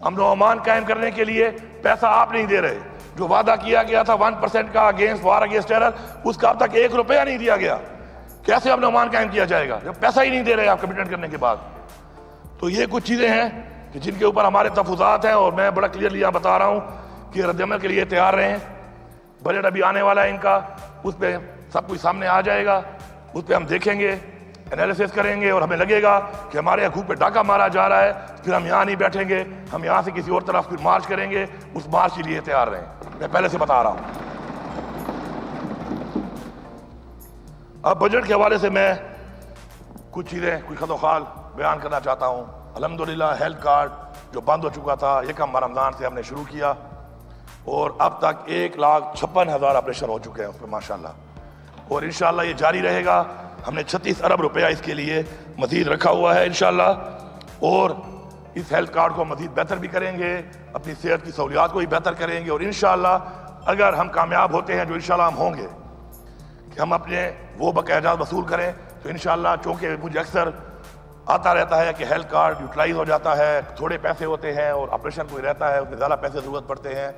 अमन और अमान कायम करने के लिए पैसा आप नहीं दे रहे। जो वादा किया गया था 1% का अगेंस्ट वार अगेंस्ट टेरर, उसका अब तक 1 रुपया नहीं दिया गया। कैसे अमन अमान कायम किया जाएगा जब पैसा ही नहीं दे रहे आप कमिटमेंट करने के बाद? तो ये कुछ चीजें हैं कि जिनके ऊपर हमारे तफुजात हैं और मैं बड़ा क्लियरली यहाँ बता रहा हूँ कि रद्दअमल के लिए तैयार रहें। बजट अभी आने वाला है इनका, उस पर सब कुछ सामने आ जाएगा, उस पर हम देखेंगे, एनालिसिस करेंगे और हमें लगेगा कि हमारे हकूक पे डाका मारा जा रहा है, फिर हम यहाँ नहीं बैठेंगे, हम यहाँ से किसी और तरफ फिर मार्च करेंगे। उस मार्च के लिए तैयार रहें, मैं पहले से बता रहा हूँ। अब बजट के हवाले से मैं कुछ चीज़ें, कुछ खतोखाल बयान करना चाहता हूँ। अल्हम्दुलिल्लाह हेल्थ कार्ड जो बंद हो चुका था, यकम रमज़ान से हमने शुरू किया और अब तक 1,56,000 ऑपरेशन हो चुके हैं उस पर माशाल्लाह, और इंशाल्लाह ये जारी रहेगा। हमने 36 अरब रुपया इसके लिए मजीद रखा हुआ है इंशाल्लाह, और इस हेल्थ कार्ड को मजीद बेहतर भी करेंगे, अपनी सेहत की सहूलियात को भी बेहतर करेंगे, और इंशाल्लाह अगर हम कामयाब होते हैं, जो इंशाल्लाह हम होंगे, कि हम अपने वो बकायाजात वसूल करें, तो इंशाल्लाह, चूँकि मुझे अक्सर आता रहता है कि हेल्थ कार्ड यूटिलाइज हो जाता है, थोड़े पैसे होते हैं और ऑपरेशन कोई रहता है उसमें ज़्यादा पैसे ज़रूरत पड़ते हैं,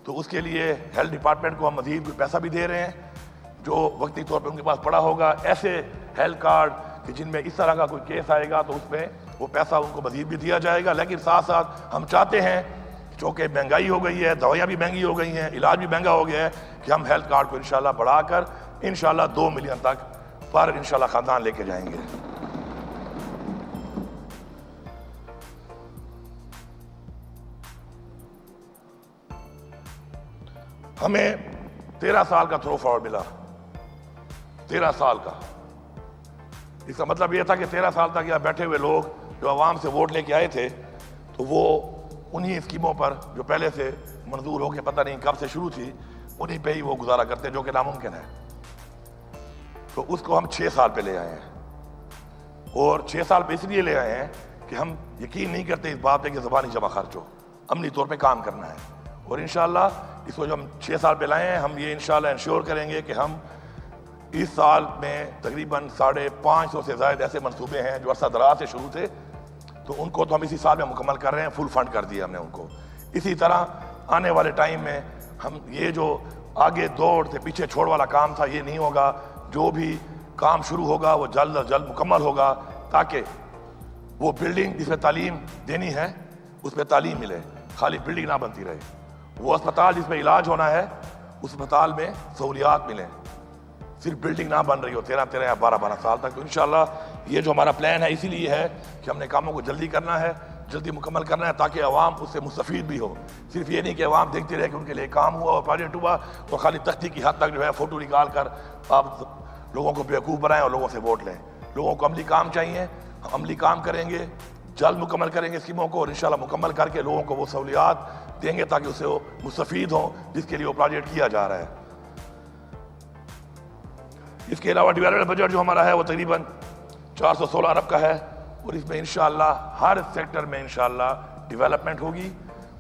तो उसके लिए हेल्थ डिपार्टमेंट को हम मजीद कोई पैसा भी दे रहे हैं जो वक्ती तौर पे उनके पास पड़ा होगा। ऐसे हेल्थ कार्ड कि जिनमें इस तरह का कोई केस आएगा तो उसमें वो पैसा उनको मजीद भी दिया जाएगा। लेकिन साथ साथ हम चाहते हैं, चूँकि महंगाई हो गई है, दवाइयाँ भी महंगी हो गई हैं, इलाज भी महंगा हो गया है, कि हम हेल्थ कार्ड को इंशाल्लाह बढ़ाकर इंशाल्लाह 2 मिलियन तक पर इंशाल्लाह खानदान लेके जाएंगे। हमें 13 साल का थ्रो फॉरवर्ड मिला, 13 साल का। इसका मतलब यह था कि 13 साल तक यहाँ बैठे हुए लोग जो आवाम से वोट लेके आए थे, तो वो उन्हीं स्कीमों पर जो पहले से मंजूर होकर पता नहीं कब से शुरू थी, उन्हीं पे ही वो गुजारा करते, जो कि नामुमकिन है। तो उसको हम 6 साल पे ले आए हैं, और 6 साल पे इसलिए ले आए हैं कि हम यकीन नहीं करते इस बात पे कि ज़बानी जमा खर्च हो, अमली तौर पे काम करना है। और इंशाल्लाह इसको जो हम 6 साल पे लाए हैं, हम ये इंशाल्लाह इंश्योर करेंगे कि हम इस साल में तकरीबन 550 से ज़्यादा ऐसे मंसूबे हैं जो अरसा दराज से शुरू थे, तो उनको तो हम इसी साल में मुकम्मल कर रहे हैं, फुल फंड कर दिया हमने उनको। इसी तरह आने वाले टाइम में हम ये जो आगे दौड़ से पीछे छोड़ वाला काम था, ये नहीं होगा। जो भी काम शुरू होगा वो जल्द अज जल्द मुकम्मल होगा, ताकि वो बिल्डिंग जिसमें तालीम देनी है उस पर तालीम मिले, खाली बिल्डिंग ना बनती रहे। वो अस्पताल जिसमें इलाज होना है उस अस्पताल में सहूलियात मिलें, सिर्फ बिल्डिंग ना बन रही हो 13 या 12 साल तक। तो इंशाल्लाह ये जो हमारा प्लान है इसीलिए है कि हमने कामों को जल्दी करना है, जल्दी मुकम्मल करना है, ताकि अवाम उससे मुस्तफ़ीद भी हो। सिर्फ ये नहीं कि अवाम देखते रहे कि उनके लिए काम हुआ और प्रोजेक्ट हुआ तो खाली तख्ती की हद तक जो है फ़ोटो निकाल कर आप लोगों को बेवकूफ़ बनाएं और लोगों से वोट लें। लोगों को अमली काम चाहिए, हम अमली काम करेंगे, जल्द मुकम्मल करेंगे स्कीमों को, और इंशाल्लाह मुकम्मल करके लोगों को वो सहूलियात देंगे ताकि उससे वो मुस्तफ़ीद हों जिसके लिए वो प्रोजेक्ट किया जा रहा है। इसके अलावा डेवलपमेंट बजट जो हमारा है वो तकरीबन 416 अरब का है, और इसमें इंशाल्लाह हर सेक्टर में इंशाल्लाह डेवलपमेंट होगी।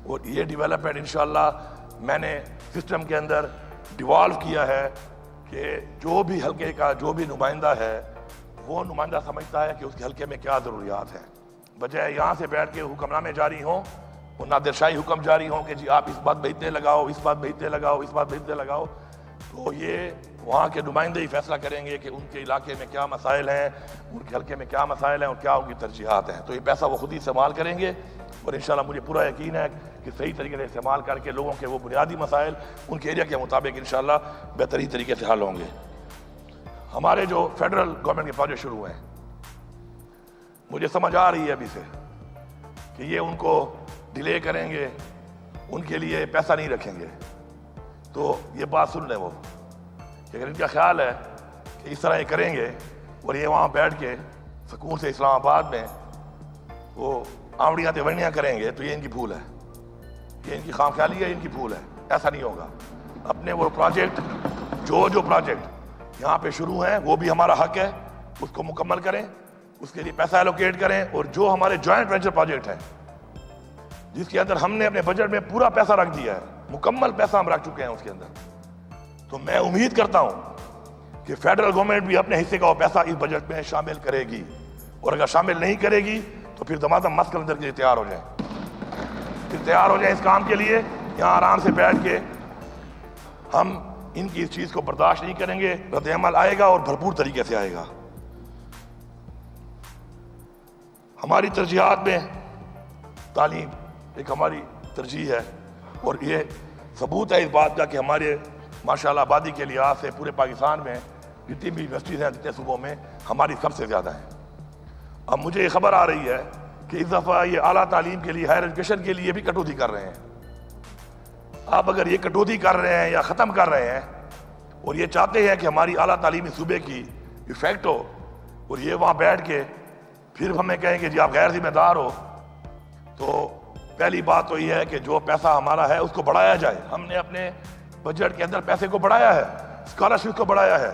और ये डेवलपमेंट इंशाल्लाह मैंने सिस्टम के अंदर डिवॉल्व किया है कि जो भी हल्के का जो भी नुमाइंदा है वो नुमाइंदा समझता है कि उसके हल्के में क्या ज़रूरियात हैं, बजाय यहाँ से बैठ के हुक्मनामे जारी हों और नादिरशाही हुक्म जारी हों कि जी आप इस बात में इतने लगाओ, इस बात में इतने लगाओ, इस बात में इतने लगाओ। तो ये वहाँ के नुमाइंदे ही फैसला करेंगे कि उनके इलाके में क्या मसाइल हैं, उनके हल्के में क्या मसाइल हैं और क्या उनकी तरजीहात हैं। तो ये पैसा वो खुद ही इस्तेमाल करेंगे, और इंशाल्लाह मुझे पूरा यकीन है कि सही तरीके से इस्तेमाल करके लोगों के वो बुनियादी मसाइल उनके एरिया के मुताबिक इंशाल्लाह बेहतरीन तरीके से हल होंगे। हमारे जो फेडरल गवर्नमेंट के प्रोजेक्ट शुरू हैं, मुझे समझ आ रही है अभी से कि ये उनको डिले करेंगे, उनके लिए पैसा नहीं रखेंगे। तो ये बात सुन लें वो, अगर इनका ख्याल है कि इस तरह ये करेंगे और ये वहाँ बैठ के सुकून से इस्लामाबाद में वो आवड़ियाँ तिवड़ियाँ करेंगे, तो ये इनकी भूल है, ये इनकी खामख्याली है, इनकी भूल है। ऐसा नहीं होगा। अपने वो प्रोजेक्ट जो प्रोजेक्ट यहाँ पे शुरू हैं वो भी हमारा हक है, उसको मुकम्मल करें, उसके लिए पैसा एलोकेट करें। और जो हमारे जॉइंट वेंचर प्रोजेक्ट हैं जिसके अंदर हमने अपने बजट में पूरा पैसा रख दिया है, मुकम्मल पैसा हम रख चुके हैं उसके अंदर, तो मैं उम्मीद करता हूं कि फेडरल गवर्नमेंट भी अपने हिस्से का वो पैसा इस बजट में शामिल करेगी। और अगर शामिल नहीं करेगी तो फिर दमादम मस्क अंदर के लिए तैयार हो जाए। फिर तैयार हो जाए इस काम के लिए। यहाँ आराम से बैठ के हम इनकी इस चीज को बर्दाश्त नहीं करेंगे। रद्द-ए-अमल आएगा और भरपूर तरीके से आएगा। हमारी तरजीहात में तालीम एक हमारी तरजीह है और ये सबूत है इस बात का कि हमारे माशाल्लाह आबादी के लिहाज से पूरे पाकिस्तान में जितनी भी यूनिवर्सिटीज़ हैं जितने सूबों में हमारी सबसे ज़्यादा हैं। अब मुझे ये खबर आ रही है कि इस दफ़ा ये आला तालीम के लिए, हायर एजुकेशन के लिए भी कटौती कर रहे हैं। आप अगर ये कटौती कर रहे हैं या ख़त्म कर रहे हैं और ये चाहते हैं कि हमारी आला तालीमी सूबे की इफ़ेक्ट हो और ये वहाँ बैठ के फिर हमें कहें कि जी आप गैर जिम्मेदार हो, तो पहली बात तो ये है कि जो पैसा हमारा है उसको बढ़ाया जाए। हमने अपने बजट के अंदर पैसे को बढ़ाया है, स्कॉलरशिप को बढ़ाया है,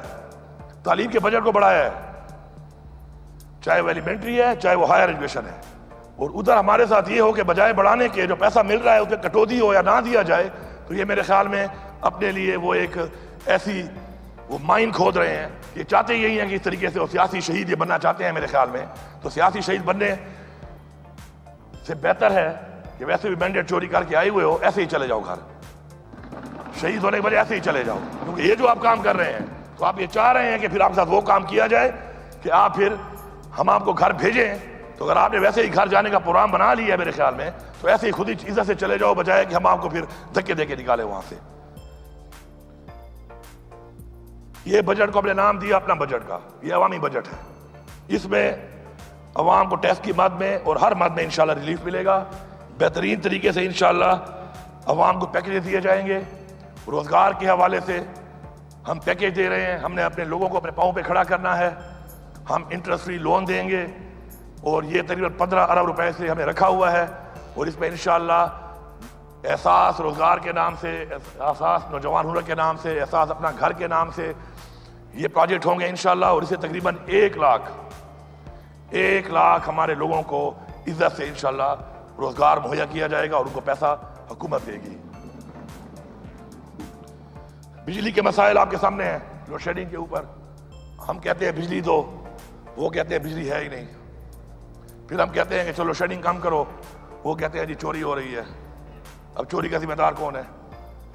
तालीम के बजट को बढ़ाया है, चाहे वो एलिमेंट्री है चाहे वो हायर एजुकेशन है। और उधर हमारे साथ ये हो कि बजाय बढ़ाने के जो पैसा मिल रहा है उसमें कटौती हो या ना दिया जाए, तो ये मेरे ख्याल में अपने लिए वो एक ऐसी वो माइन खोद रहे हैं। ये चाहते यही हैं कि इस तरीके से वो सियासी शहीद ये बनना चाहते हैं मेरे ख्याल में। तो सियासी शहीद बनने से बेहतर है कि वैसे भी मैंडेट चोरी करके आए हुए हो, ऐसे ही चले जाओ घर। शहीद होने के बजाय ऐसे ही चले जाओ, क्योंकि ये जो आप काम कर रहे हैं तो आप ये चाह रहे हैं कि फिर आपके साथ वो काम किया जाए कि आप फिर हम आपको घर भेजें। तो अगर आपने वैसे ही घर जाने का प्रोग्राम बना लिया है मेरे ख्याल में, तो ऐसे ही खुद ही इज्जत से चले जाओ, बजाय कि हम आपको फिर धक्के देके निकाले वहां से। ये बजट को अपने नाम दिया अपना बजट का, ये अवामी बजट है। इसमें अवाम को टैक्स की मद में और हर मद में इंशाल्लाह रिलीफ मिलेगा। बेहतरीन तरीके से इंशाल्लाह अवाम को पैकेज दिए जाएंगे। रोजगार के हवाले से हम पैकेज दे रहे हैं। हमने अपने लोगों को अपने पाँव पे खड़ा करना है। हम इंटरेस्ट फ्री लोन देंगे और ये तकरीबन 15 अरब रुपए से हमें रखा हुआ है। और इसमें इंशाल्लाह एहसास रोजगार के नाम से, एहसास नौजवान हुनर के नाम से, एहसास अपना घर के नाम से ये प्रोजेक्ट होंगे इंशाल्लाह। और इसे तकरीबन 1 लाख हमारे लोगों को इज्जत से इंशाल्लाह रोजगार मुहैया किया जाएगा और उनको पैसा हुकूमत देगी। बिजली के मसाइल आपके सामने हैं, लोड शेडिंग के ऊपर। हम कहते हैं बिजली दो, वो कहते हैं बिजली है ही नहीं। फिर हम कहते हैं कि चलो शेडिंग कम करो, वो कहते हैं जी चोरी हो रही है। अब चोरी का जिम्मेदार कौन है?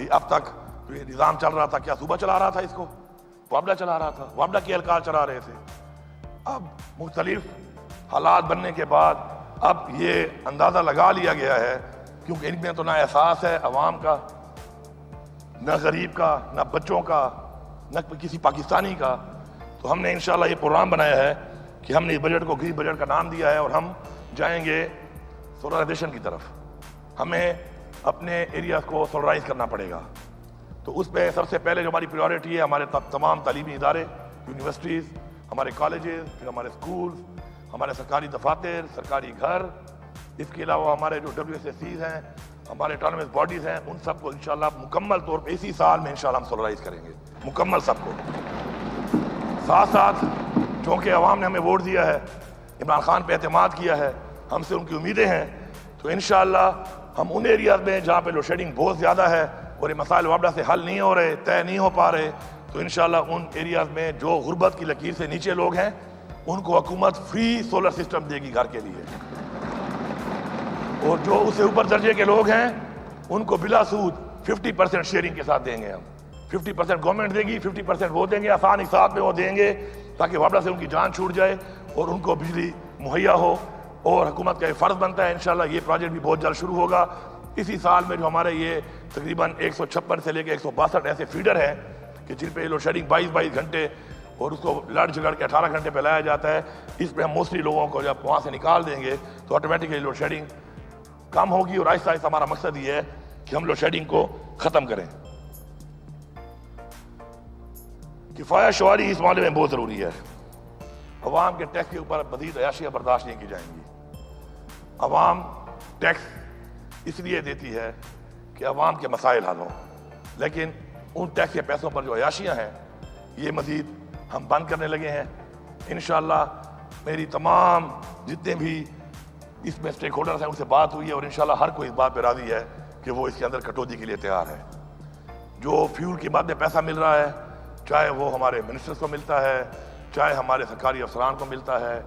अब तक तो ये निज़ाम चल रहा था, क्या सूबा चला रहा था इसको? वापडा चला रहा था, वापडा के एहलकार चला रहे थे। अब मुख्तलिफ हालात बनने के बाद अब ये अंदाज़ा लगा लिया गया है, क्योंकि इनमें तो ना एहसास है अवाम का, न गरीब का, न बच्चों का, न किसी पाकिस्तानी का। तो हमने इंशाल्लाह ये प्रोग्राम बनाया है कि हमने इस बजट को ग्रीन बजट का नाम दिया है और हम जाएंगे सोलराइजेशन की तरफ। हमें अपने एरियाज को सोलराइज करना पड़ेगा। तो उसमें सबसे पहले जो हमारी प्रायोरिटी है, हमारे तमाम तालीमी इदारे, यूनिवर्सिटीज़, हमारे कॉलेजेस, फिर हमारे स्कूल, हमारे सरकारी दफातर, सरकारी घर, इसके अलावा हमारे जो WSSCs हैं, हमारे ऑटोनमस बॉडीज़ हैं, उन सबको इंशाल्लाह मुकम्मल तौर पर इसी साल में इंशाल्लाह हम सोलराइज करेंगे, मुकम्मल सबको। साथ साथ चूँकि अवाम ने हमें वोट दिया है, इमरान खान पे एतमाद किया है, हमसे उनकी उम्मीदें हैं, तो इंशाल्लाह हम उन एरियाज में जहाँ पे लोड शेडिंग बहुत ज़्यादा है और ये मसाइल वापडा से हल नहीं हो रहे, तय नहीं हो पा रहे, तो इंशाल्लाह उन एरियाज में जो गुर्बत की लकीर से नीचे लोग हैं उनको हुकूमत फ्री सोलर सिस्टम देगी घर के लिए। और जो उससे ऊपर दर्जे के लोग हैं उनको बिला सूद 50% शेयरिंग के साथ देंगे हम। 50% गवर्नमेंट देगी, 50% वो देंगे, आसान एक साथ में वो देंगे, ताकि वापडा से उनकी जान छूट जाए और उनको बिजली मुहैया हो। और हुकूमत का ये फ़र्ज़ बनता है इंशाल्लाह ये प्रोजेक्ट भी बहुत जल्द शुरू होगा। इसी साल में जो हमारे ये तकरीबन 156 से लेकर 162 ऐसे फीडर हैं कि जिन पे लोड शेडिंग 22 घंटे और उसको लड़ झगड़ के 18 घंटे पे लाया जाता है, इसमें हम मोस्टली लोगों को जब वहाँ से निकाल देंगे तो ऑटोमेटिकली लोड शेडिंग कम होगी। और आहिस्ता आहिस्ता हमारा मकसद ये है कि हम लोड शेडिंग को ख़त्म करें। किफ़ायत शुमारी इस मामले में बहुत ज़रूरी है। अवाम के टैक्स के ऊपर मज़ीद अयाशियाँ बर्दाश्त नहीं की जाएंगी। अवाम टैक्स इसलिए देती है कि अवाम के मसाइल हल हों, लेकिन उन टैक्स के पैसों पर जो अयाशियाँ हैं ये मज़ीद हम बंद करने लगे हैं। इंशाल्लाह मेरी तमाम जितने भी इसमें स्टेक होल्डर्स हैं उनसे बात हुई है और इंशाल्लाह हर कोई इस बात पर राज़ी है कि वो इसके अंदर कटौती के लिए तैयार है। जो फ्यूल की बात में पैसा मिल रहा है, चाहे वो हमारे मिनिस्टर्स को मिलता है, चाहे हमारे सरकारी अफसरान को मिलता है,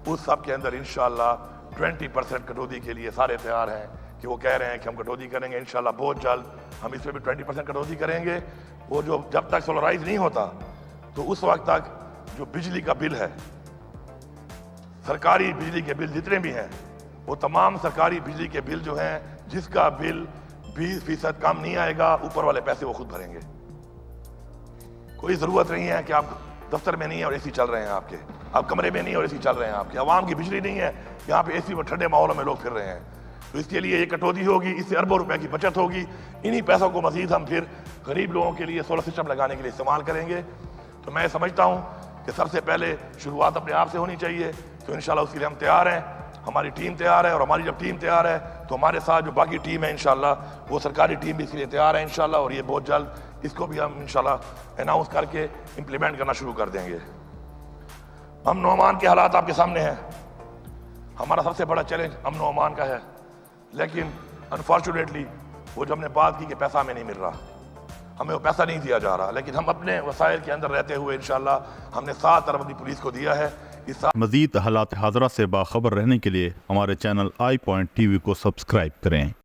उस सब के अंदर इंशाल्लाह 20% कटौती के लिए सारे तैयार हैं। कि वो कह रहे हैं कि हम कटौती करेंगे। इंशाल्लाह बहुत जल्द हम इसमें भी 20% कटौती करेंगे। वो जो जब तक सोलराइज नहीं होता तो उस वक्त तक जो बिजली का बिल है, सरकारी बिजली के बिल जितने भी हैं, वो तमाम सरकारी बिजली के बिल जो हैं, जिसका बिल 20% कम नहीं आएगा, ऊपर वाले पैसे वो खुद भरेंगे। कोई जरूरत नहीं है कि आप दफ्तर में नहीं है और एसी चल रहे हैं आपके, आप कमरे में नहीं है और एसी चल रहे हैं आपके, आवाम की बिजली नहीं है, यहाँ पे एसी में ठंडे माहौलों में लोग फिर रहे हैं। तो इसके लिए ये कटौती होगी, इससे अरबों रुपए की बचत होगी। इन्हीं पैसों को मजीद हम फिर गरीब लोगों के लिए सोलर सिस्टम लगाने के लिए इस्तेमाल करेंगे। तो मैं समझता हूँ कि सबसे पहले शुरुआत अपने आप से होनी चाहिए। तो इंशाल्लाह उसके लिए हम तैयार हैं, हमारी टीम तैयार है, और हमारी जब टीम तैयार है तो हमारे साथ जो बाकी टीम है इंशाल्लाह वो सरकारी टीम भी इसके लिए तैयार है इंशाल्लाह। और ये बहुत जल्द इसको भी हम इंशाल्लाह अनाउंस करके इम्प्लीमेंट करना शुरू कर देंगे। अमन व अमान के हालात आपके सामने हैं। हमारा सबसे बड़ा चैलेंज अमन व अमान का है, लेकिन अनफॉर्चुनेटली वो जो हमने बात की कि पैसा हमें नहीं मिल रहा, हमें वो पैसा नहीं दिया जा रहा, लेकिन हम अपने वसाइल के अंदर रहते हुए इंशाल्लाह हमने 7 अरब पुलिस को दिया है। मज़ीद हालात हाज़रा से बाखबर रहने के लिए हमारे चैनल आई पॉइंट TV को सब्सक्राइब करें।